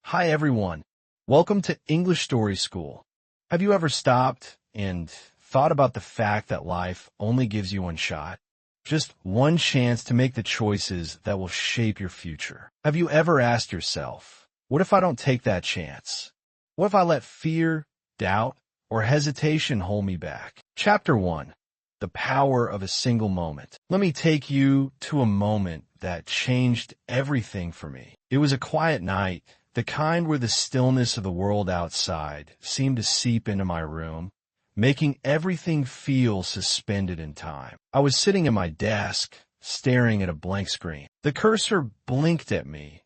Hi everyone. Welcome to English Story School. Have you ever stopped and thought about the fact that life only gives you one shot? Just one chance to make the choices that will shape your future. Have you ever asked yourself, what if I don't take that chance? What if I let fear, doubt, or hesitation hold me back? Chapter 1. The Power of a Single Moment. Let me take you to a moment that changed everything for me. It was a quiet night, the kind where the stillness of the world outside seemed to seep into my room, making everything feel suspended in time. I was sitting at my desk, staring at a blank screen. The cursor blinked at me,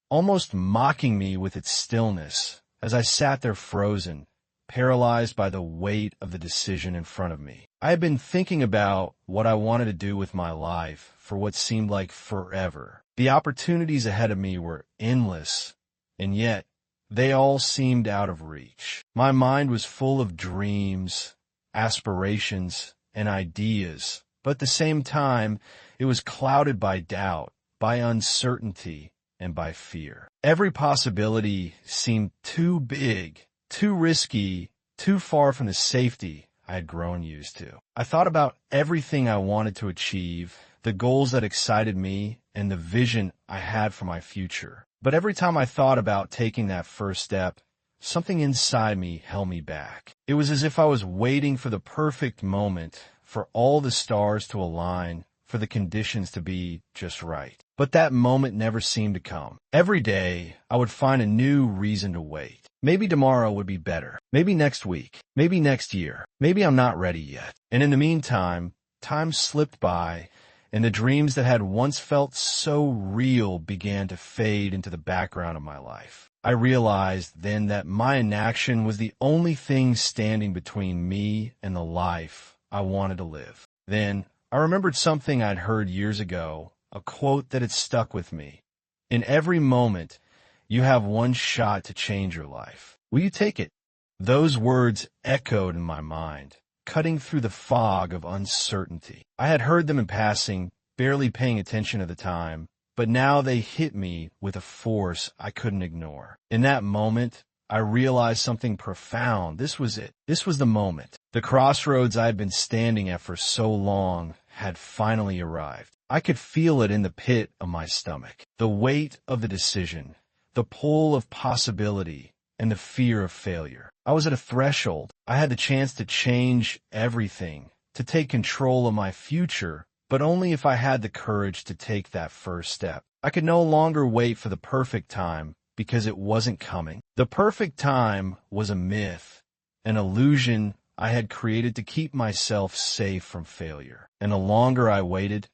almost mocking me with its stillness, as I sat there frozen, paralyzed by the weight of the decision in front of me. I had been thinking about what I wanted to do with my life for what seemed like forever. The opportunities ahead of me were endless, and yet they all seemed out of reach. My mind was full of dreams, aspirations, and ideas, but at the same time, it was clouded by doubt, by uncertainty, and by fear. Every possibility seemed too big, too risky, too far from the safety I had grown used to. I thought about everything I wanted to achieve, the goals that excited me, and the vision I had for my future. But every time I thought about taking that first step, something inside me held me back. It was as if I was waiting for the perfect moment, for all the stars to align, for the conditions to be just right. But that moment never seemed to come. Every day, I would find a new reason to wait. Maybe tomorrow would be better. Maybe next week. Maybe next year. Maybe I'm not ready yet. And in the meantime, time slipped by, and the dreams that had once felt so real began to fade into the background of my life. I realized then that my inaction was the only thing standing between me and the life I wanted to live. Then I remembered something I'd heard years ago, a quote that had stuck with me. In every moment, you have one shot to change your life. Will you take it? Those words echoed in my mind, cutting through the fog of uncertainty. I had heard them in passing, barely paying attention at the time, but now they hit me with a force I couldn't ignore. In that moment, I realized something profound. This was it. This was the moment. The crossroads I had been standing at for so long had finally arrived. I could feel it in the pit of my stomach. The weight of the decision, the pull of possibility, and the fear of failure. I was at a threshold. I had the chance to change everything, to take control of my future, but only if I had the courage to take that first step. I could no longer wait for the perfect time because it wasn't coming. The perfect time was a myth, an illusion I had created to keep myself safe from failure. And the longer I waited,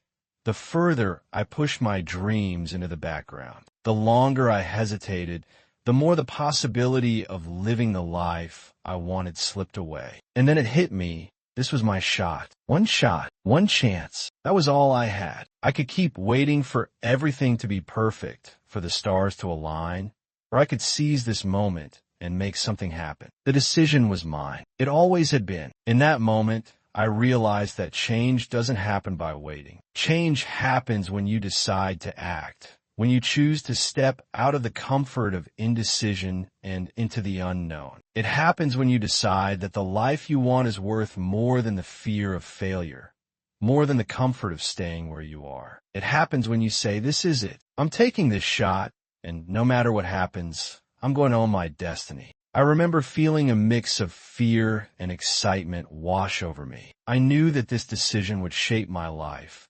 the further I pushed my dreams into the background. The longer I hesitated, the more the possibility of living the life I wanted slipped away. And then it hit me. This was my shot. One shot, one chance. That was all I had. I could keep waiting for everything to be perfect, for the stars to align, or I could seize this moment and make something happen. The decision was mine. It always had been. In that moment, I realized that change doesn't happen by waiting. Change happens when you decide to act, when you choose to step out of the comfort of indecision and into the unknown. It happens when you decide that the life you want is worth more than the fear of failure, more than the comfort of staying where you are. It happens when you say, this is it. I'm taking this shot, and no matter what happens, I'm going to own my destiny. I remember feeling a mix of fear and excitement wash over me. I knew that this decision would shape my life,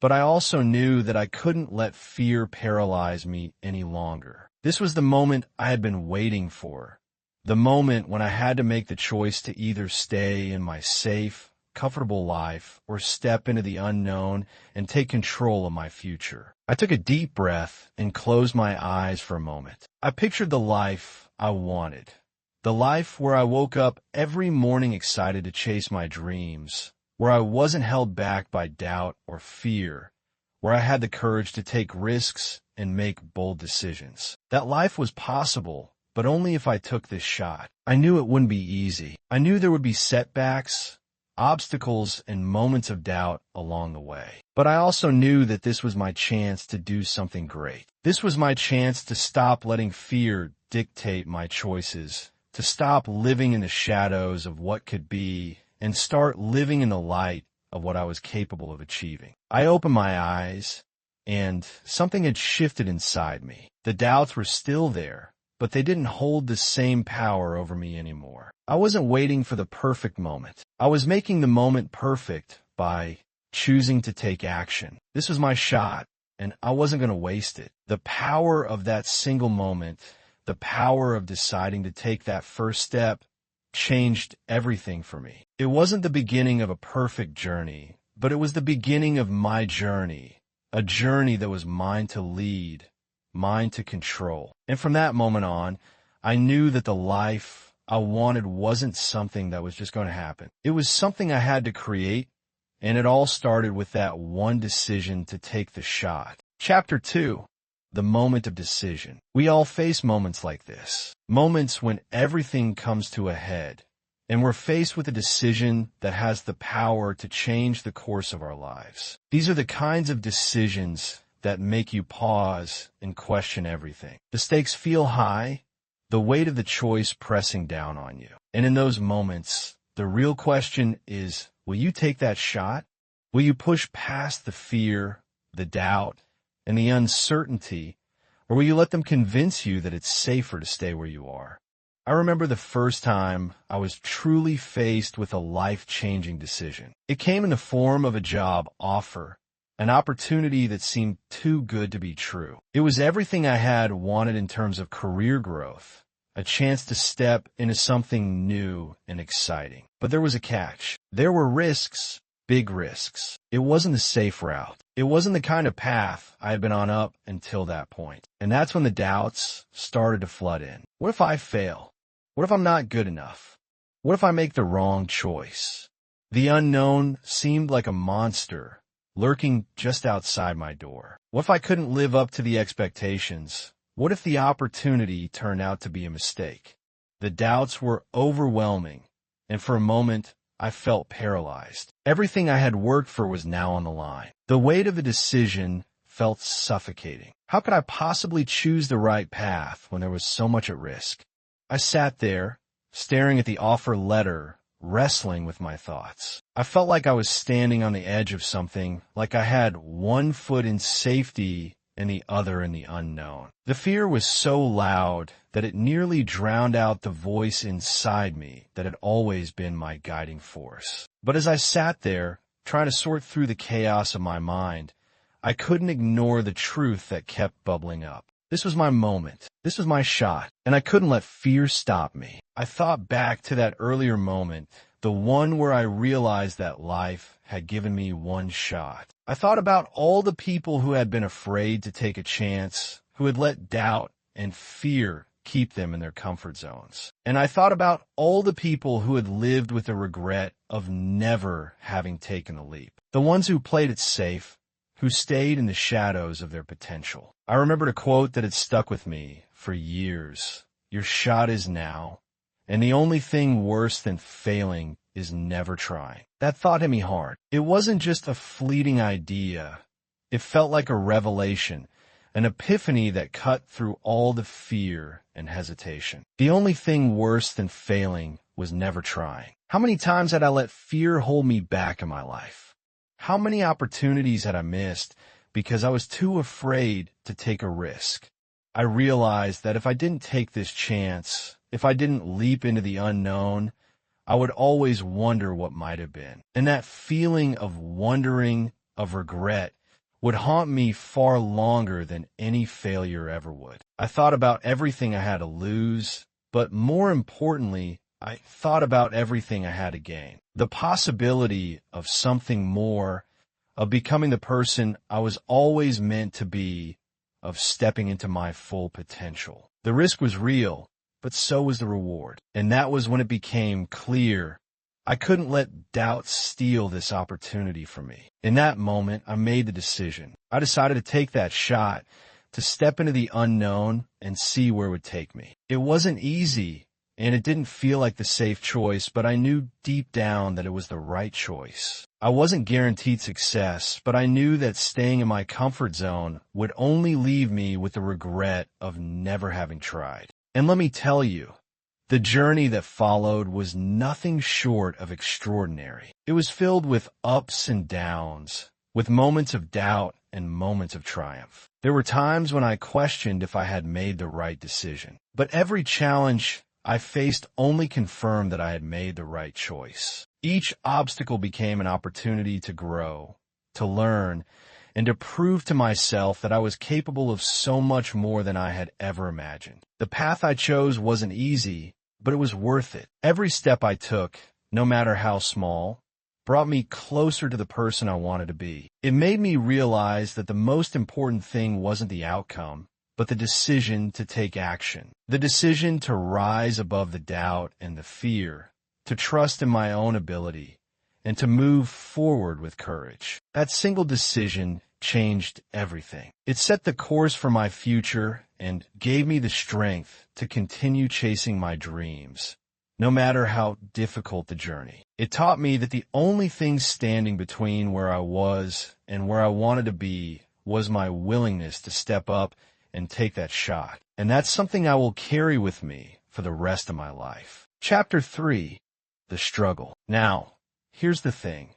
but I also knew that I couldn't let fear paralyze me any longer. This was the moment I had been waiting for, the moment when I had to make the choice to either stay in my safe, comfortable life or step into the unknown and take control of my future. I took a deep breath and closed my eyes for a moment. I pictured the life I wanted, the life where I woke up every morning excited to chase my dreams, where I wasn't held back by doubt or fear, where I had the courage to take risks and make bold decisions. That life was possible, but only if I took this shot. I knew it wouldn't be easy. I knew there would be setbacks, obstacles, and moments of doubt along the way. But I also knew that this was my chance to do something great. This was my chance to stop letting fear dictate my choices, to stop living in the shadows of what could be and start living in the light of what I was capable of achieving. I opened my eyes, and something had shifted inside me. The doubts were still there, but they didn't hold the same power over me anymore. I wasn't waiting for the perfect moment. I was making the moment perfect by choosing to take action. This was my shot, and I wasn't going to waste it. The power of that single moment, the power of deciding to take that first step, changed everything for me. It wasn't the beginning of a perfect journey, but it was the beginning of my journey, a journey that was mine to lead, mine to control. And from that moment on, I knew that the life I wanted wasn't something that was just going to happen. It was something I had to create, and it all started with that one decision to take the shot. Chapter 2. The moment of decision. We all face moments like this, moments when everything comes to a head, and we're faced with a decision that has the power to change the course of our lives. These are the kinds of decisions that make you pause and question everything. The stakes feel high, the weight of the choice pressing down on you. And in those moments, the real question is, will you take that shot? Will you push past the fear, the doubt, and the uncertainty, or will you let them convince you that it's safer to stay where you are? I remember the first time I was truly faced with a life-changing decision. It came in the form of a job offer, an opportunity that seemed too good to be true. It was everything I had wanted in terms of career growth, a chance to step into something new and exciting. But there was a catch. There were risks. Big risks. It wasn't the safe route. It wasn't the kind of path I had been on up until that point. And that's when the doubts started to flood in. What if I fail? What if I'm not good enough? What if I make the wrong choice? The unknown seemed like a monster lurking just outside my door. What if I couldn't live up to the expectations? What if the opportunity turned out to be a mistake? The doubts were overwhelming, and for a moment, I felt paralyzed. Everything I had worked for was now on the line. The weight of the decision felt suffocating. How could I possibly choose the right path when there was so much at risk? I sat there, staring at the offer letter, wrestling with my thoughts. I felt like I was standing on the edge of something, like I had one foot in safety and the other in the unknown. The fear was so loud that it nearly drowned out the voice inside me that had always been my guiding force. But as I sat there, trying to sort through the chaos of my mind, I couldn't ignore the truth that kept bubbling up. This was my moment. This was my shot, and I couldn't let fear stop me. I thought back to that earlier moment, the one where I realized that life had given me one shot. I thought about all the people who had been afraid to take a chance, who had let doubt and fear keep them in their comfort zones. And I thought about all the people who had lived with the regret of never having taken the leap. The ones who played it safe, who stayed in the shadows of their potential. I remembered a quote that had stuck with me for years. Your shot is now, and the only thing worse than failing is never trying. That thought hit me hard. It wasn't just a fleeting idea. It felt like a revelation, an epiphany that cut through all the fear and hesitation. The only thing worse than failing was never trying. How many times had I let fear hold me back in my life? How many opportunities had I missed because I was too afraid to take a risk? I realized that if I didn't take this chance, if I didn't leap into the unknown, I would always wonder what might have been. And that feeling of wondering, of regret, would haunt me far longer than any failure ever would. I thought about everything I had to lose, but more importantly, I thought about everything I had to gain. The possibility of something more, of becoming the person I was always meant to be, of stepping into my full potential. The risk was real, but so was the reward. And that was when it became clear I couldn't let doubt steal this opportunity from me. In that moment, I made the decision. I decided to take that shot, to step into the unknown and see where it would take me. It wasn't easy, and it didn't feel like the safe choice, but I knew deep down that it was the right choice. I wasn't guaranteed success, but I knew that staying in my comfort zone would only leave me with the regret of never having tried. And let me tell you, the journey that followed was nothing short of extraordinary. It was filled with ups and downs, with moments of doubt and moments of triumph. There were times when I questioned if I had made the right decision. But every challenge I faced only confirmed that I had made the right choice. Each obstacle became an opportunity to grow, to learn, and to prove to myself that I was capable of so much more than I had ever imagined. The path I chose wasn't easy, but it was worth it. Every step I took, no matter how small, brought me closer to the person I wanted to be. It made me realize that the most important thing wasn't the outcome, but the decision to take action. The decision to rise above the doubt and the fear, to trust in my own ability, and to move forward with courage. That single decision changed everything. It set the course for my future and gave me the strength to continue chasing my dreams, no matter how difficult the journey. It taught me that the only thing standing between where I was and where I wanted to be was my willingness to step up and take that shot. And that's something I will carry with me for the rest of my life. Chapter 3, The Struggle. Now, here's the thing.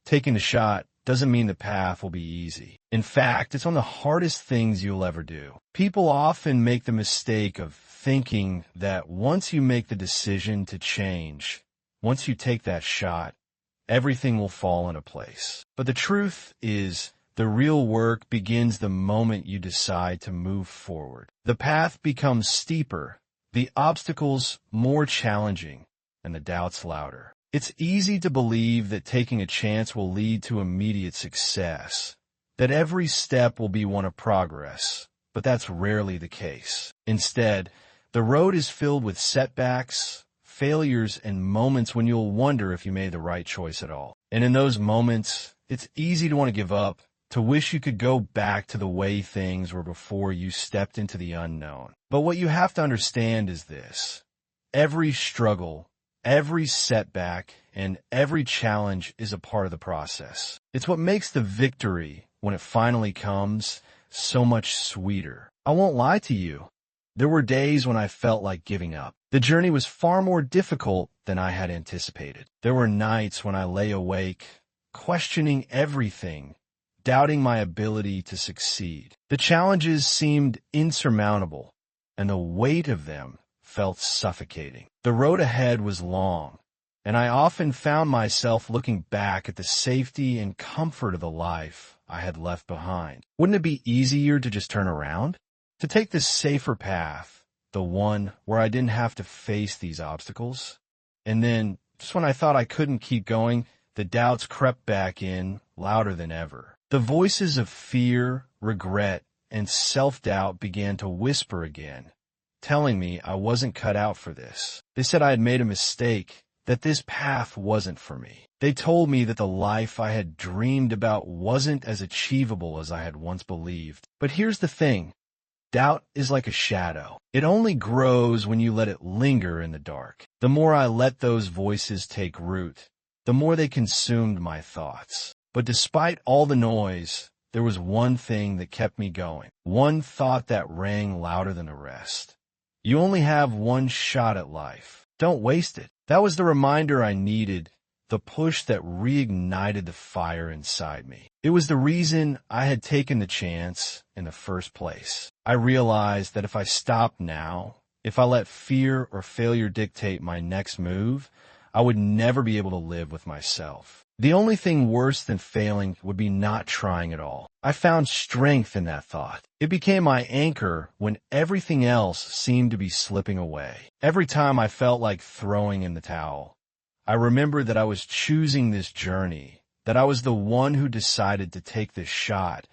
Taking the shot doesn't mean the path will be easy. In fact, it's one of the hardest things you'll ever do. People often make the mistake of thinking that once you make the decision to change, once you take that shot, everything will fall into place. But the truth is, the real work begins the moment you decide to move forward. The path becomes steeper, the obstacles more challenging, and the doubts louder. It's easy to believe that taking a chance will lead to immediate success, that every step will be one of progress, but that's rarely the case. Instead, the road is filled with setbacks, failures, and moments when you'll wonder if you made the right choice at all. And in those moments, it's easy to want to give up, to wish you could go back to the way things were before you stepped into the unknown. But what you have to understand is this. Every struggle, every setback, and every challenge is a part of the process. It's what makes the victory, when it finally comes, so much sweeter. I won't lie to you. There were days when I felt like giving up. The journey was far more difficult than I had anticipated. There were nights when I lay awake, questioning everything, doubting my ability to succeed. The challenges seemed insurmountable, and the weight of them felt suffocating. The road ahead was long, and I often found myself looking back at the safety and comfort of the life I had left behind. Wouldn't it be easier to just turn around? To take the safer path, the one where I didn't have to face these obstacles? And then, just when I thought I couldn't keep going, the doubts crept back in, louder than ever. The voices of fear, regret, and self-doubt began to whisper again, telling me I wasn't cut out for this. They said I had made a mistake, that this path wasn't for me. They told me that the life I had dreamed about wasn't as achievable as I had once believed. But here's the thing. Doubt is like a shadow. It only grows when you let it linger in the dark. The more I let those voices take root, the more they consumed my thoughts. But despite all the noise, there was one thing that kept me going. One thought that rang louder than the rest. You only have one shot at life. Don't waste it. That was the reminder I needed, the push that reignited the fire inside me. It was the reason I had taken the chance in the first place. I realized that if I stopped now, if I let fear or failure dictate my next move, I would never be able to live with myself. The only thing worse than failing would be not trying at all. I found strength in that thought. It became my anchor when everything else seemed to be slipping away. Every time I felt like throwing in the towel, I remembered that I was choosing this journey, that I was the one who decided to take this shot,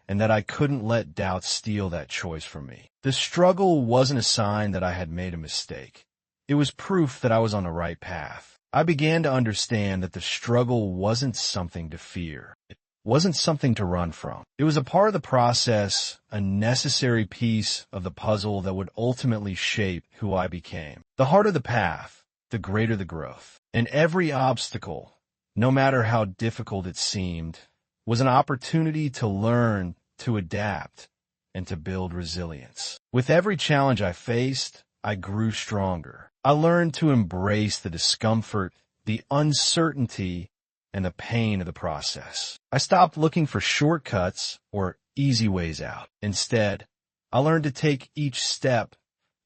and that I couldn't let doubt steal that choice from me. The struggle wasn't a sign that I had made a mistake. It was proof that I was on the right path. I began to understand that the struggle wasn't something to fear. It wasn't something to run from. It was a part of the process, a necessary piece of the puzzle that would ultimately shape who I became. The harder the path, the greater the growth. And every obstacle, no matter how difficult it seemed, was an opportunity to learn, to adapt, and to build resilience. With every challenge I faced, I grew stronger. I learned to embrace the discomfort, the uncertainty, and the pain of the process. I stopped looking for shortcuts or easy ways out. Instead, I learned to take each step,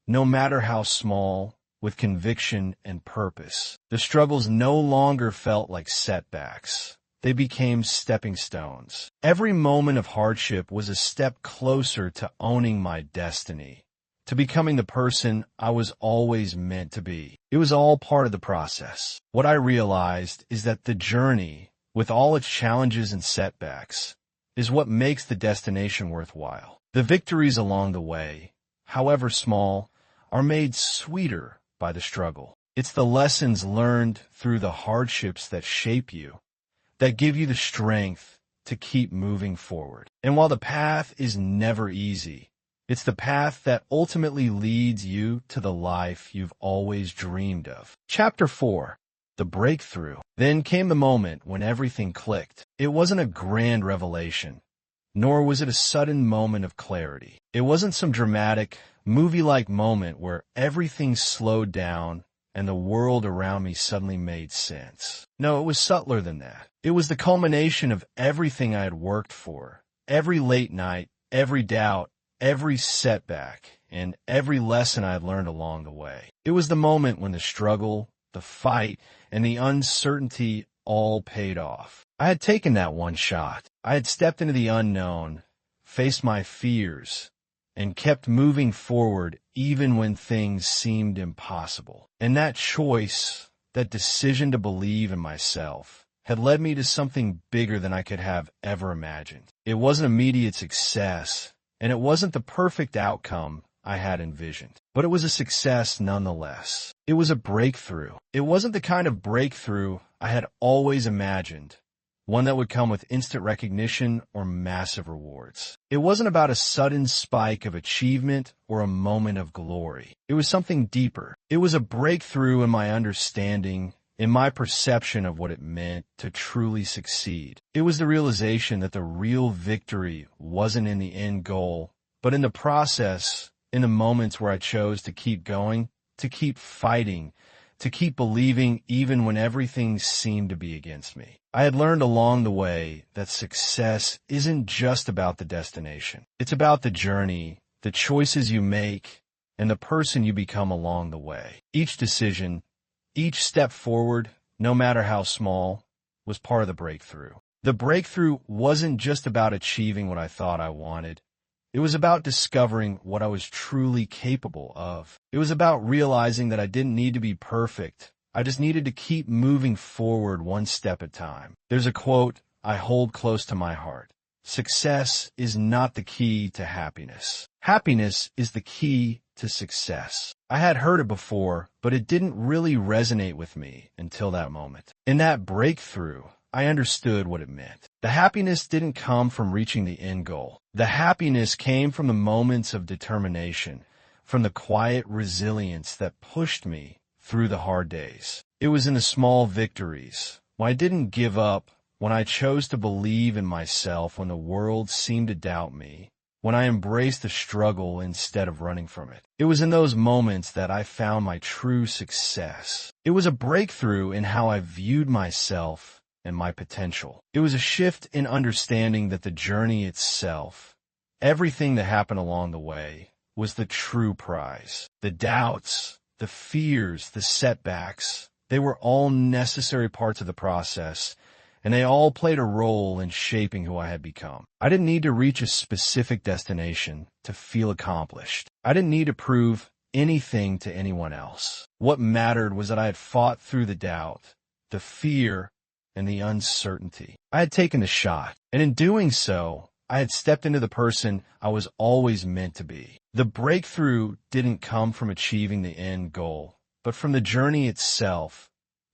no matter how small, with conviction and purpose. The struggles no longer felt like setbacks. They became stepping stones. Every moment of hardship was a step closer to owning my destiny, to becoming the person I was always meant to be. It was all part of the process. What I realized is that the journey, with all its challenges and setbacks, is what makes the destination worthwhile. The victories along the way, however small, are made sweeter by the struggle. It's the lessons learned through the hardships that shape you, that give you the strength to keep moving forward. And while the path is never easy, it's the path that ultimately leads you to the life you've always dreamed of. Chapter 4. The Breakthrough. Then came the moment when everything clicked. It wasn't a grand revelation, nor was it a sudden moment of clarity. It wasn't some dramatic, movie-like moment where everything slowed down and the world around me suddenly made sense. No, it was subtler than that. It was the culmination of everything I had worked for, every late night, every doubt, every setback, and every lesson I had learned along the way. It was the moment when the struggle, the fight, and the uncertainty all paid off. I had taken that one shot. I had stepped into the unknown, faced my fears, and kept moving forward even when things seemed impossible. And that choice, that decision to believe in myself, had led me to something bigger than I could have ever imagined. It wasn't immediate success, and it wasn't the perfect outcome I had envisioned, but it was a success nonetheless. It was a breakthrough. It wasn't the kind of breakthrough I had always imagined, one that would come with instant recognition or massive rewards. It wasn't about a sudden spike of achievement or a moment of glory. It was something deeper. It was a breakthrough in my understanding, in my perception of what it meant to truly succeed. It was the realization that the real victory wasn't in the end goal, but in the process, in the moments where I chose to keep going, to keep fighting, to keep believing even when everything seemed to be against me. I had learned along the way that success isn't just about the destination. It's about the journey, the choices you make, and the person you become along the way. Each decision, each step forward, no matter how small, was part of the breakthrough. The breakthrough wasn't just about achieving what I thought I wanted. It was about discovering what I was truly capable of. It was about realizing that I didn't need to be perfect. I just needed to keep moving forward one step at a time. There's a quote I hold close to my heart. Success is not the key to happiness. Happiness is the key to success. I had heard it before, but it didn't really resonate with me until that moment. In that breakthrough, I understood what it meant. The happiness didn't come from reaching the end goal. The happiness came from the moments of determination, from the quiet resilience that pushed me through the hard days. It was in the small victories, when I didn't give up, when I chose to believe in myself when the world seemed to doubt me, when I embraced the struggle instead of running from it. It was in those moments that I found my true success. It was a breakthrough in how I viewed myself and my potential. It was a shift in understanding that the journey itself, everything that happened along the way, was the true prize. The doubts, the fears, the setbacks, they were all necessary parts of the process, and they all played a role in shaping who I had become. I didn't need to reach a specific destination to feel accomplished. I didn't need to prove anything to anyone else. What mattered was that I had fought through the doubt, the fear, and the uncertainty. I had taken the shot, and in doing so, I had stepped into the person I was always meant to be. The breakthrough didn't come from achieving the end goal, but from the journey itself,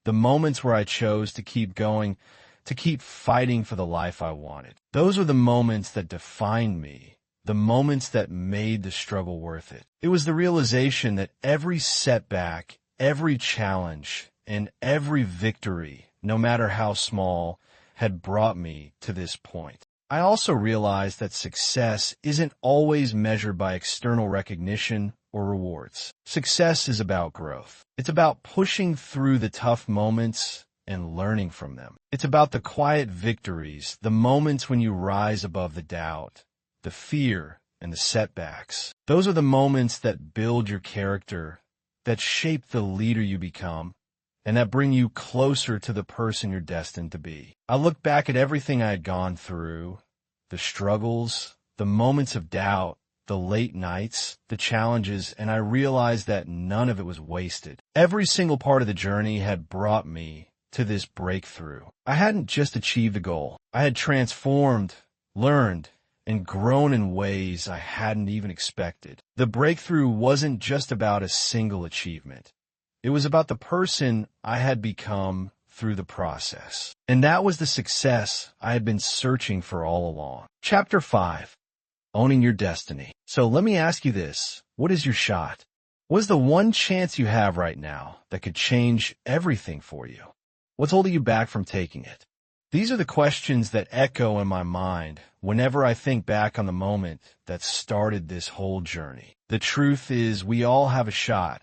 the moments where I chose to keep going, to keep fighting for the life I wanted. Those were the moments that defined me, the moments that made the struggle worth it. It was the realization that every setback, every challenge, and every victory, no matter how small, had brought me to this point. I also realized that success isn't always measured by external recognition or rewards. Success is about growth. It's about pushing through the tough moments and learning from them. It's about the quiet victories, the moments when you rise above the doubt, the fear, and the setbacks. Those are the moments that build your character, that shape the leader you become, and that bring you closer to the person you're destined to be. I look back at everything I had gone through, the struggles, the moments of doubt, the late nights, the challenges, and I realized that none of it was wasted. Every single part of the journey had brought me to this breakthrough. I hadn't just achieved a goal. I had transformed, learned, and grown in ways I hadn't even expected. The breakthrough wasn't just about a single achievement. It was about the person I had become through the process. And that was the success I had been searching for all along. Chapter 5. Owning your destiny. So let me ask you this. What is your shot? What is the one chance you have right now that could change everything for you? What's holding you back from taking it? These are the questions that echo in my mind whenever I think back on the moment that started this whole journey. The truth is, we all have a shot,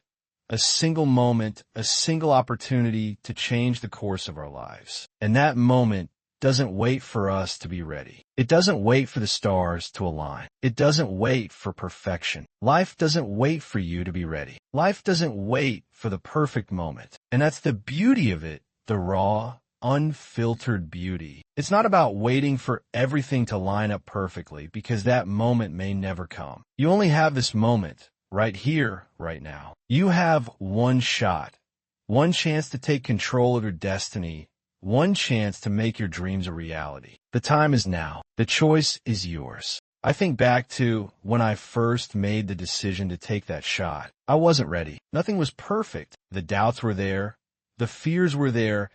a single moment, a single opportunity to change the course of our lives. And that moment doesn't wait for us to be ready. It doesn't wait for the stars to align. It doesn't wait for perfection. Life doesn't wait for you to be ready. Life doesn't wait for the perfect moment. And that's the beauty of it, the raw, unfiltered beauty. It's not about waiting for everything to line up perfectly, because that moment may never come. You only have this moment, right here, right now. You have one shot, one chance to take control of your destiny, one chance to make your dreams a reality. The time is now. The choice is yours. I think back to when I first made the decision to take that shot. I wasn't ready. Nothing was perfect. The doubts were there, the fears were there,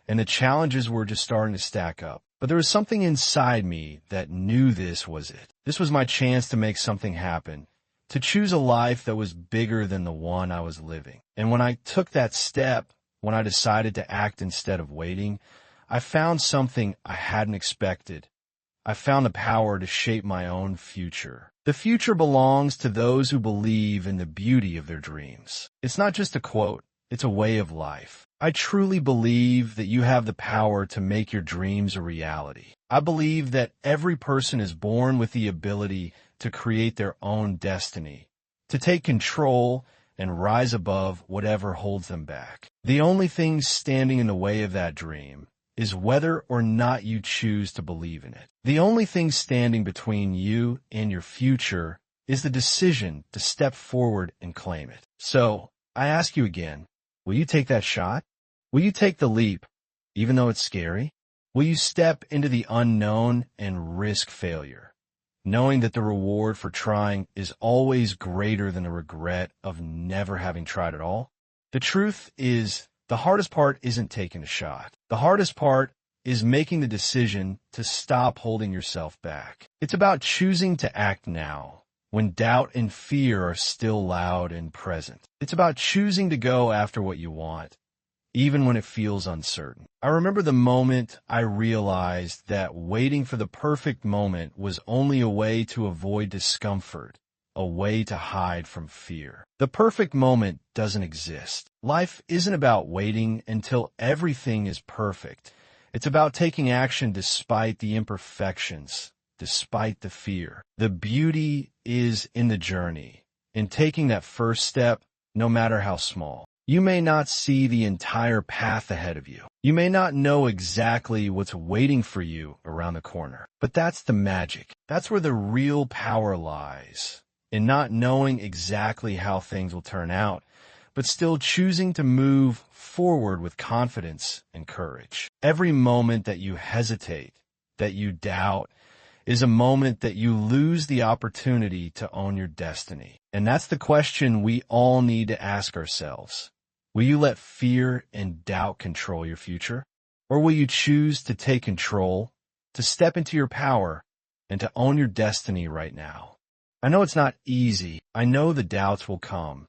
and the challenges were just starting to stack up. But there was something inside me that knew this was it. This was my chance to make something happen, to choose a life that was bigger than the one I was living. And when I took that step, when I decided to act instead of waiting, I found something I hadn't expected. I found the power to shape my own future. The future belongs to those who believe in the beauty of their dreams. It's not just a quote, it's a way of life. I truly believe that you have the power to make your dreams a reality. I believe that every person is born with the ability to create their own destiny, to take control and rise above whatever holds them back. The only thing standing in the way of that dream is whether or not you choose to believe in it. The only thing standing between you and your future is the decision to step forward and claim it. So, I ask you again, will you take that shot? Will you take the leap, even though it's scary? Will you step into the unknown and risk failure, knowing that the reward for trying is always greater than the regret of never having tried at all? The truth is, the hardest part isn't taking a shot. The hardest part is making the decision to stop holding yourself back. It's about choosing to act now, when doubt and fear are still loud and present. It's about choosing to go after what you want, even when it feels uncertain. I remember the moment I realized that waiting for the perfect moment was only a way to avoid discomfort, a way to hide from fear. The perfect moment doesn't exist. Life isn't about waiting until everything is perfect. It's about taking action despite the imperfections, despite the fear. The beauty is in the journey, in taking that first step, no matter how small. You may not see the entire path ahead of you. You may not know exactly what's waiting for you around the corner. But that's the magic. That's where the real power lies, in not knowing exactly how things will turn out, but still choosing to move forward with confidence and courage. Every moment that you hesitate, that you doubt, is a moment that you lose the opportunity to own your destiny. And that's the question we all need to ask ourselves. Will you let fear and doubt control your future? Or will you choose to take control, to step into your power, and to own your destiny right now? I know it's not easy. I know the doubts will come,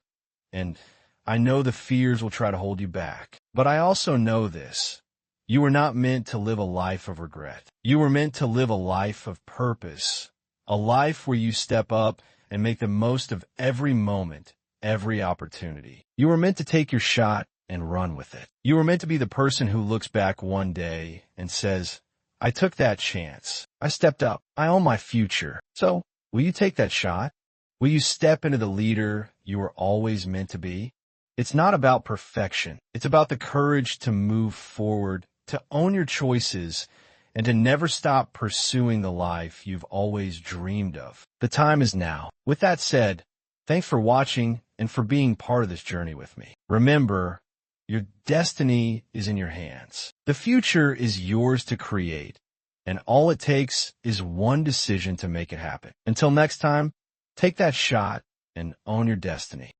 and I know the fears will try to hold you back. But I also know this. You were not meant to live a life of regret. You were meant to live a life of purpose, a life where you step up and make the most of every moment, every opportunity. You were meant to take your shot and run with it. You were meant to be the person who looks back one day and says, I took that chance. I stepped up. I own my future. So, will you take that shot? Will you step into the leader you were always meant to be? It's not about perfection. It's about the courage to move forward, to own your choices, and to never stop pursuing the life you've always dreamed of. The time is now. With that said, thanks for watching and for being part of this journey with me. Remember, your destiny is in your hands. The future is yours to create, and all it takes is one decision to make it happen. Until next time, take that shot and own your destiny.